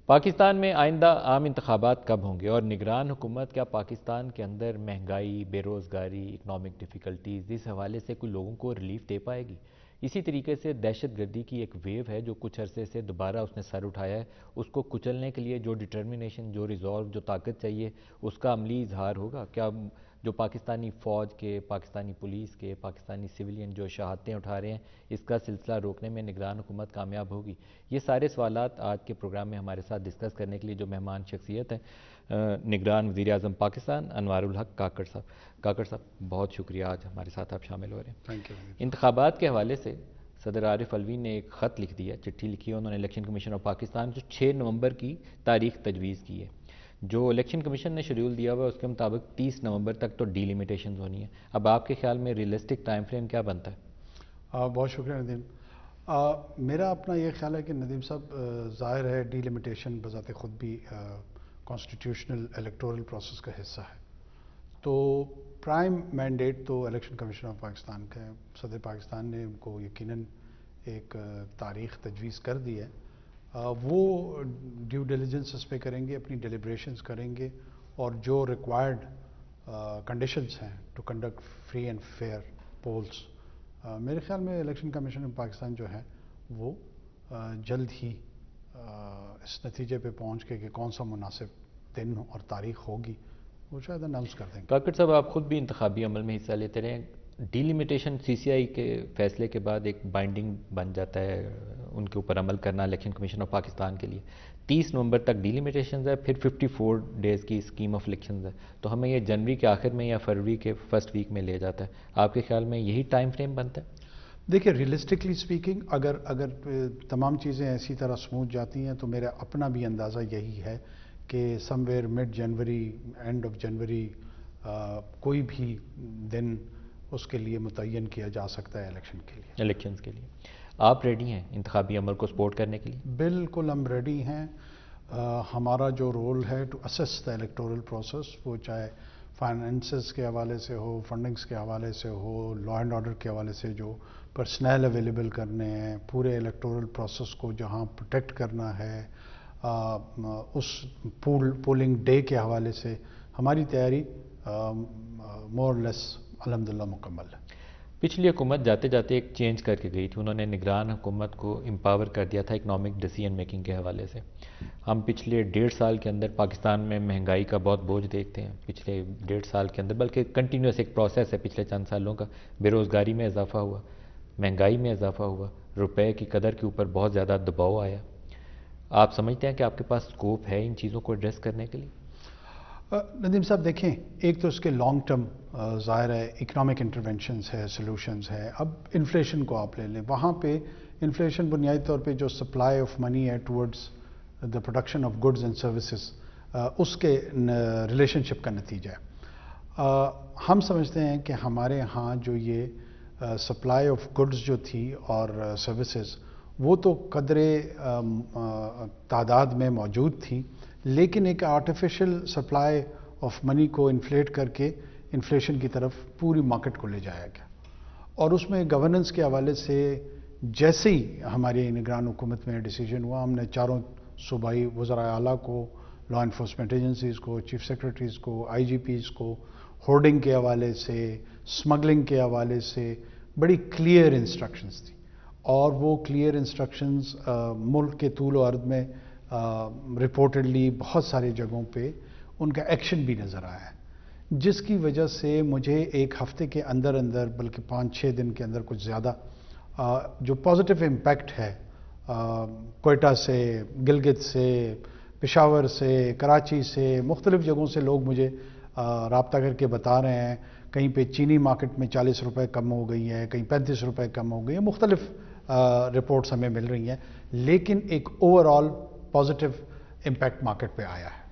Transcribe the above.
پاکستان میں آئندہ عام انتخابات کب ہوں گے اور نگران حکومت کیا پاکستان کے اندر مہنگائی، بے روزگاری، اکنامک ڈیفیکلٹیز اس حوالے سے کوئی لوگوں کو ریلیف دے پائے گی؟ اسی طریقے سے دہشت گردی کی ایک ویو ہے جو کچھ عرصے سے دوبارہ اس نے سر اٹھایا ہے، اس کو کچلنے کے لیے جو ڈٹرمنیشن، جو ریزولو، جو طاقت چاہیے اس کا عملی اظہار ہوگا؟ کیا جو پاکستانی فوج کے، پاکستانی پولیس کے، پاکستانی سویلین جو شہادتیں اٹھا رہے ہیں اس کا سلسلہ روکنے میں نگران حکومت کامیاب ہوگی؟ یہ سارے سوالات آج کے پروگرام میں ہمارے ساتھ ڈسکس کرنے کے لیے جو مہمان شخصیت ہیں، نگران وزیر اعظم پاکستان انوار الحق کاکڑ صاحب۔ کاکڑ صاحب بہت شکریہ، آج ہمارے ساتھ آپ شامل ہو رہے ہیں۔ Thank you. انتخابات کے حوالے سے صدر عارف الوی نے ایک خط لکھ دیا، چٹھی لکھی ہے انہوں نے الیکشن کمیشن آف پاکستان، جو 6 نومبر کی تاریخ تجویز کی ہے۔ جو الیکشن کمیشن نے شیڈول دیا ہوا ہے اس کے مطابق 30 نومبر تک تو ڈی لیمیٹیشنز ہونی ہے۔ اب آپ کے خیال میں ریئلسٹک ٹائم فریم کیا بنتا ہے؟ بہت شکریہ ندیم۔ میرا اپنا یہ خیال ہے کہ ندیم صاحب، ظاہر ہے ڈی لیمیٹیشن بذات خود بھی کانسٹیٹیوشنل الیکٹورل پروسیس کا حصہ ہے، تو پرائم مینڈیٹ تو الیکشن کمیشن آف پاکستان کا ہے۔ صدر پاکستان نے ان کو یقیناً ایک تاریخ تجویز کر دی ہے، وہ ڈیو ڈیلیجنس اس پہ کریں گے، اپنی ڈیلیبریشنز کریں گے، اور جو ریکوائرڈ کنڈیشنز ہیں to conduct free and fair polls, میرے خیال میں الیکشن کمیشن آف پاکستان جو ہے وہ جلد ہی اس نتیجے پہ پہنچ کے کہ کون سا مناسب دن اور تاریخ ہوگی وہ شاید اناؤنس کر دیں گے۔ کاکڑ صاحب، آپ خود بھی انتخابی عمل میں حصہ لیتے رہے ہیں، ڈی لیمیٹیشن سی سی آئی کے فیصلے کے بعد ایک بائنڈنگ بن جاتا ہے ان کے اوپر عمل کرنا الیکشن کمیشن آف پاکستان کے لیے۔ 30 نومبر تک ڈی لیمیٹیشنز ہے، پھر 54 ڈیز کی اسکیم آف الیکشنز ہے، تو ہمیں یہ جنوری کے آخر میں یا فروری کے فرسٹ ویک میں لے جاتا ہے۔ آپ کے خیال میں یہی ٹائم فریم بنتا ہے؟ دیکھیے، ریئلسٹکلی اسپیکنگ اگر تمام چیزیں اسی طرح سموتھ جاتی ہیں تو میرا اپنا بھی اندازہ یہی ہے کہ somewhere mid January, end of January کوئی بھی دن اس کے لیے متعین کیا جا سکتا ہے الیکشنز کے لیے۔ آپ ریڈی ہیں انتخابی عمل کو سپورٹ کرنے کے لیے؟ بالکل ہم ریڈی ہیں۔ ہمارا جو رول ہے to assess the electoral process, وہ چاہے فائنینسز کے حوالے سے ہو، فنڈنگز کے حوالے سے ہو، لا اینڈ آرڈر کے حوالے سے جو پرسنل اویلیبل کرنے ہیں، پورے الیکٹورل پروسیس کو جہاں پروٹیکٹ کرنا ہے، اس پولنگ ڈے کے حوالے سے ہماری تیاری مور لیس الحمدللہ مکمل ہے۔ پچھلی حکومت جاتے جاتے ایک چینج کر کے گئی تھی، انہوں نے نگران حکومت کو امپاور کر دیا تھا اکنامک ڈیسیژن میکنگ کے حوالے سے۔ ہم پچھلے 1.5 سال کے اندر پاکستان میں مہنگائی کا بہت بوجھ دیکھتے ہیں، پچھلے 1.5 سال کے اندر، بلکہ کنٹینیوس ایک پروسیس ہے پچھلے چند سالوں کا۔ بے روزگاری میں اضافہ ہوا، مہنگائی میں اضافہ ہوا، روپے کی قدر کے اوپر بہت زیادہ دباؤ آیا۔ آپ سمجھتے ہیں کہ آپ کے پاس اسکوپ ہے ان چیزوں کو ایڈریس کرنے کے لیے؟ ندیم صاحب دیکھیں، ایک تو اس کے لانگ ٹرم ظاہر ہے اکنامک انٹرونشنز ہے، سلوشنز ہے۔ اب انفلیشن کو آپ لے لیں، وہاں پہ انفلیشن بنیادی طور پہ جو سپلائی آف منی ہے towards the production of goods and services, اس کے ریلیشن شپ کا نتیجہ ہے۔ ہم سمجھتے ہیں کہ ہمارے ہاں جو یہ سپلائی آف گڈز جو تھی اور سروسز، وہ تو قدرے تعداد میں موجود تھی، لیکن ایک آرٹیفیشل سپلائی آف منی کو انفلیٹ کر کے انفلیشن کی طرف پوری مارکیٹ کو لے جایا گیا، اور اس میں گورننس کے حوالے سے جیسے ہی ہماری نگران حکومت میں ڈیسیجن ہوا، ہم نے چاروں صوبائی وزرائے اعلیٰ کو، لا انفورسمنٹ ایجنسیز کو، چیف سیکرٹریز کو، آئی جی پیز کو، ہورڈنگ کے حوالے سے، اسمگلنگ کے حوالے سے بڑی کلیئر انسٹرکشنز تھی، اور وہ کلیئر انسٹرکشنز ملک کے طول و عرض میں رپورٹڈلی بہت ساری جگہوں پہ ان کا ایکشن بھی نظر آیا ہے، جس کی وجہ سے مجھے ایک ہفتے کے اندر اندر، بلکہ 5-6 دن کے اندر کچھ زیادہ، جو پازیٹیو امپیکٹ ہے کوئٹہ سے، گلگت سے، پشاور سے، کراچی سے، مختلف جگہوں سے لوگ مجھے رابطہ کر کے بتا رہے ہیں، کہیں پہ چینی مارکیٹ میں 40 روپے کم ہو گئی ہے، کہیں 35 روپے کم ہو گئی ہے، مختلف رپورٹس ہمیں مل رہی ہیں، لیکن ایک over all positive impact market پہ آیا ہے۔